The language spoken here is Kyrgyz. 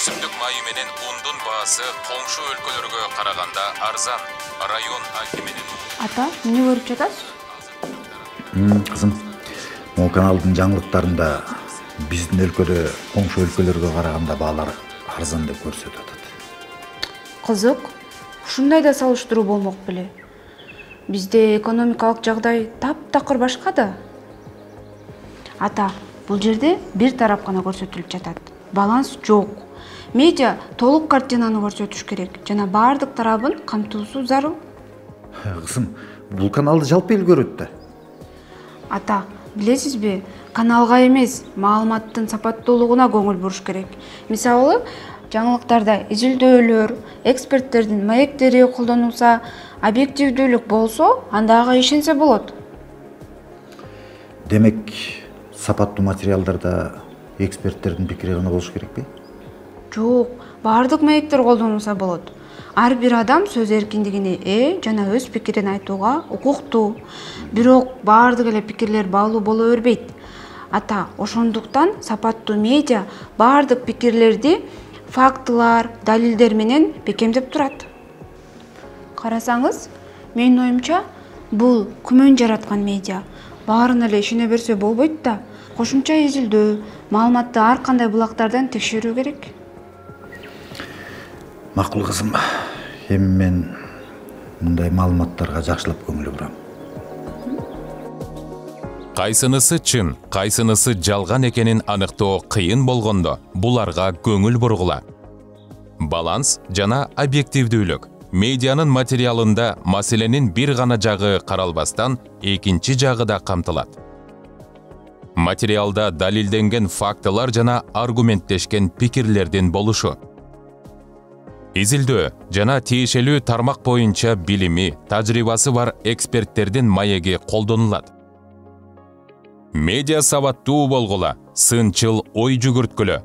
өсүмдүк майы менен ундун баасы коңшу өлкөлөргө караганда арзан. Район акиминин. Ата, эмне көрүп жатасыз? Кызым, могу каналдын жаңылыктарында биздин өлкөдө коңшу өлкөлөргө караганда баалар арзан деп көрсөтүп атат. Кызык. Ушундай да салыштыруу болмок беле. Бизде экономикалык жагдай таптакыр башка да. Ата, бул жерде бир тарап гана көрсөтүлүп жатат. Баланс жок. Медиа толук картинаны көрсөтүш керек жана баардык тарабын камтуусу зарыл. Кызым, бул каналды жалпы эл көрөт да. Ата, билесизби, каналга эмес, маалыматтын сапаттуулугуна көңүл буруш керек. Мисалы, жаңылыктарда изилдөөлөр, эксперттердин маектери колдонулса, объективдүүлүк болсо, анда ага ишенсе болот. Демек, сапаттуу материалдарда эксперттердин пикири гана болуш керекпи? Жок, баардык маектер колдонулса болот. Ар бир адам сөз эркиндигине ээ жана өз пикирин айтууга укуктуу. Бирок баардык эле пикирлер баалуу боло бербейт. Ата, ошондуктан сапаттуу медиа баардык пикирлерди фактылар, далилдер менен бекемдеп турат. Карасаңыз, менин оюмча, бул күмөн жараткан медиа. Баарына эле ишене берсе болбойт да. Кошумча изилдөө, маалыматты ар кандай булактардан текшерүү керек. Макул кызым, эми мен мындай маалыматтарга жакшылап көңүл бурам. Кайсынысы чын, кайсынысы жалган экенин аныктоо кыйын болгондо буларга көңүл бургула. Баланс жана объективдүүлүк. Медианын материалында маселенин бир гана жагы каралбастан, экинчи жагы да камтылат. Материалда далилденген фактылар жана аргументтешкен пикирлердин болушу. Изилдөө жана тиешелүү тармак боюнча билими, тажрыйбасы бар эксперттердин маеги колдонулат. Медиа сабаттуу болгула, сынчыл ой жүгүрткүлө,